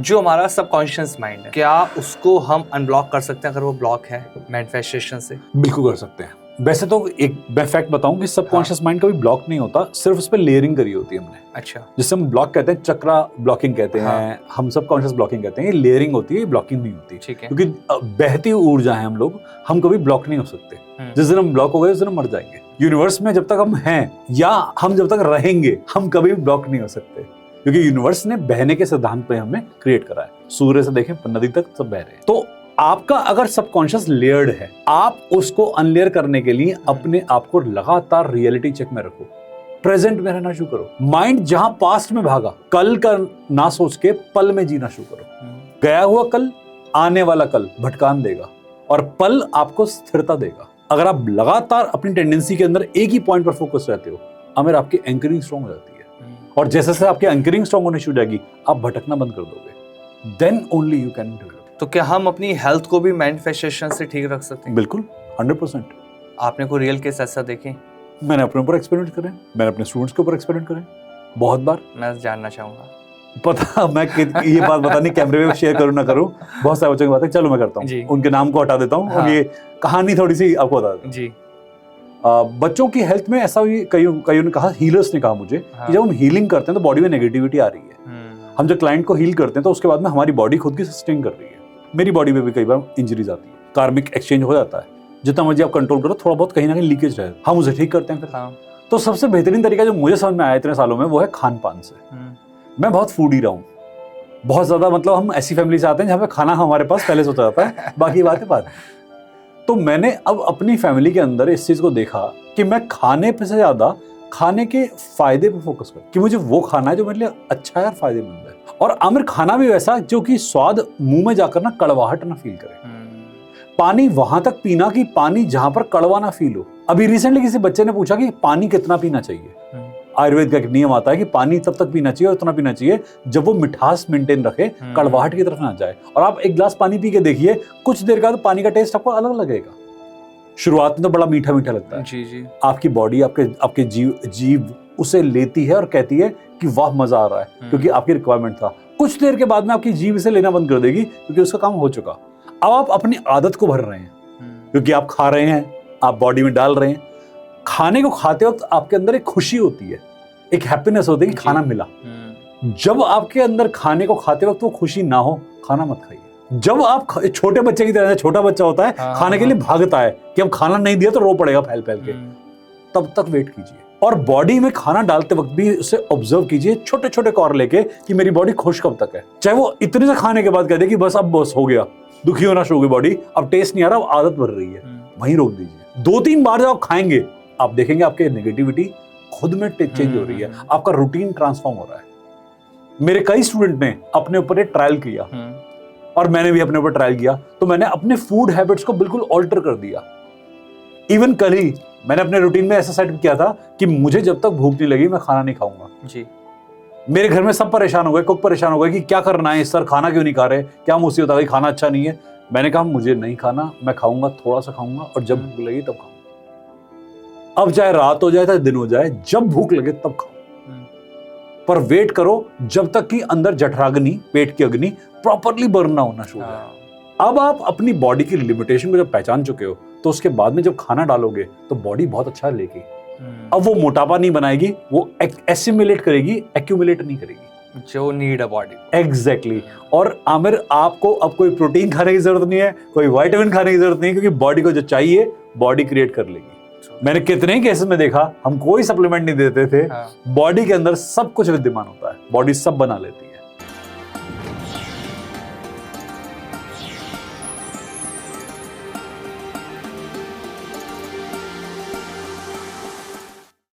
जो हमारा subconscious mind है, क्या उसको हम अनब्लॉक कर सकते हैं अगर वो ब्लॉक है मैनिफेस्टेशन से? बिल्कुल कर सकते हैं। वैसे तो एक मैं फैक्ट बताऊं कि सबकॉन्शियस माइंड कभी ब्लॉक नहीं होता, सिर्फ उस पर लेयरिंग करी होती है हमने। अच्छा। जिससे हम ब्लॉक कहते हैं, चक्रा ब्लॉकिंग कहते हैं, हम सबकॉन्शियस ब्लॉकिंग कहते हैं। ये लेयरिंग होती है, ब्लॉकिंग नहीं होती। ठीक है। क्योंकि बहती ऊर्जा है हम लोग, हम कभी ब्लॉक नहीं हो सकते। जिस दिन हम ब्लॉक हो गए उस दिन हम मर जाएंगे। यूनिवर्स में जब तक हम हैं या हम जब तक रहेंगे, हम कभी ब्लॉक नहीं हो सकते, क्योंकि यूनिवर्स ने बहने के सिद्धांत पे हमें क्रिएट करा है। सूर्य से देखें नदी तक सब बह रहे हैं। तो आपका अगर सबकॉन्शियस लेयर्ड है, आप उसको अनलेयर करने के लिए अपने आप को लगातार रियलिटी चेक में रखो, प्रेजेंट में रहना शुरू करो। माइंड जहां पास्ट में भागा, कल का ना सोच के पल में जीना शुरू करो। गया हुआ कल, आने वाला कल भटकान देगा और पल आपको स्थिरता देगा। अगर आप लगातार अपनी टेंडेंसी के अंदर एक ही पॉइंट पर फोकस रहते हो, अगर आपकी एंकरिंग स्ट्रांग हो जाती है, और जैसे जैसे आपकी एंकरिंग स्ट्रांग होने शुरू हो जाएगी, आप भटकना बंद कर दोगे। Then only you can do it. तो क्या हम अपनी हेल्थ को भी मैनिफेस्टेशन से ठीक रख सकते हैं? बिल्कुल, 100%। आपने कोई रियल केस ऐसा देखे? मैंने अपने ऊपर एक्सपेरिमेंट करे, मैंने अपने स्टूडेंट्स के ऊपर एक्सपेरिमेंट करे बहुत बार। मैं जानना चाहूंगा। पता मैं ये बात बता नहीं कैमरे में शेयर करूं ना करूं, बहुत सारे बच्चों की बातें, चलो मैं करता हूं। उनके नाम को हटा देता हूं। और ये कहानी थोड़ी सी आपको बता देता हूं जी। बच्चों की हेल्थ में ऐसा कईयों ने कहा, हीलर्स ने कहा मुझे कि जब हम हीलिंग करते हैं तो बॉडी में नेगेटिविटी आ रही है। हम जब क्लाइंट को हील करते हैं तो उसके बाद में हमारी बॉडी खुद की सस्टेन कर रही है। मेरी बॉडी में भी कई बार इंजरीज आती है, कार्मिक एक्सचेंज हो जाता है। जितना मर्जी आप कंट्रोल करो, थोड़ा बहुत कहीं ना कहीं लीकेज रहे, हम उसे ठीक करते हैं फिर। तो सबसे बेहतरीन तरीका जो मुझे समझ में आया इतने सालों में, वो है खान पान से। मैं बहुत फूडी रहा हूँ, बहुत ज्यादा। मतलब हम ऐसी फैमिली से आते हैं जहाँ पे खाना हमारे पास पहले से होता जाता है, बाकी बातें बात। तो मैंने अब अपनी फैमिली के अंदर इस चीज को देखा कि मैं खाने पे से ज्यादा खाने के फायदे पे फोकस कर, कि मुझे वो खाना है जो मेरे लिए अच्छा है और फायदेमंद है। और आमिर खाना भी वैसा जो कि स्वाद मुंह में जाकर ना कड़वाहट ना फील करे। पानी वहां तक पीना कि पानी जहां पर कड़वा ना फील हो। अभी रिसेंटली किसी बच्चे ने पूछा कि पानी कितना पीना चाहिए। आयुर्वेद का एक नियम आता है कि पानी तब तक पीना चाहिए और उतना पीना चाहिए जब वो मिठास मेंटेन रखे, कड़वाहट की तरफ ना जाए। और आप एक गिलास पानी पी के देखिए, कुछ देर बाद पानी का टेस्ट आपको अलग लगेगा। शुरुआत में तो बड़ा मीठा मीठा लगता है जी जी। आपकी बॉडी, आपके जीव उसे लेती है और कहती है कि वाह मजा आ रहा है, क्योंकि आपकी रिक्वायरमेंट था। कुछ देर के बाद में आपकी जीव इसे लेना बंद कर देगी, क्योंकि उसका काम हो चुका। अब आप अपनी आदत को भर रहे हैं, क्योंकि आप खा रहे हैं, आप बॉडी में डाल रहे हैं। खाने को खाते वक्त आपके अंदर एक खुशी होती है, एक हैप्पीनेस होती है कि खाना मिला। जब आपके अंदर खाने को खाते वक्त वो खुशी ना हो, खाना मत खाइए। जब आप छोटे बच्चे की तरह, छोटा बच्चा होता है खाने के लिए भागता है कि अब खाना नहीं दिया तो रो पड़ेगा फैल फैल के, तब तक वेट कीजिए। और बॉडी में खाना डालते वक्त भी उसे ऑब्जर्व कीजिए, छोटे छोटे कौर लेके, कि मेरी बॉडी खुश कब तक है। चाहे वो इतने से खाने के बाद कह दे कि बस अब बस हो गया, दुखी होना शुरू हो गई बॉडी, अब टेस्ट नहीं आ रहा, अब आदत बढ़ रही है, वहीं रोक दीजिए। 2-3 बार जब आप खाएंगे, आप देखेंगे आपके नेगेटिविटी खुद में चेंज हो रही है, आपका रूटीन ट्रांसफॉर्म हो रहा है। मेरे कई स्टूडेंट ने अपने ऊपर एक ट्रायल किया, और मैंने भी अपने ऊपर ट्रायल किया। तो मैंने अपने फूड हैबिट्स को बिल्कुल ऑल्टर कर दिया। इवन कल ही मैंने अपने रूटीन में ऐसा सेट किया था कि मुझे जब तक भूख नहीं लगी मैं खाना नहीं खाऊंगा जी। मेरे घर में सब परेशान हो गए, कुक परेशान हो गए कि क्या करना है सर, खाना क्यों नहीं खा रहे, क्या मुसीबत आ गई, खाना अच्छा नहीं है। मैंने कहा मुझे नहीं खाना, मैं खाऊंगा, थोड़ा सा खाऊंगा, और जब भूख लगी तब खाऊंगा। अब चाहे रात हो जाए चाहे दिन हो जाए, जब भूख लगे तब खाओ, पर वेट करो जब तक कि अंदर जठराग्नि, पेट की अग्नि प्रॉपरली बर्न ना होना शुरू हो जाए। अब आप अपनी बॉडी की लिमिटेशन को जब पहचान चुके हो, तो उसके बाद में जब खाना डालोगे तो बॉडी बहुत अच्छा लेगी। अब वो मोटापा नहीं बनाएगी, वो एसिमिलेट करेगी, एक्यूमुलेट नहीं करेगी, जो नीड है बॉडी। एग्जैक्टली। और आमिर आपको अब कोई प्रोटीन खाने की जरूरत नहीं है, कोई विटामिन खाने की जरूरत नहीं है, क्योंकि बॉडी को जो चाहिए बॉडी क्रिएट कर लेगी। मैंने कितने ही केसेस में देखा, हम कोई सप्लीमेंट नहीं देते थे, बॉडी के अंदर सब कुछ विद्यमान होता है, बॉडी सब बना लेती है।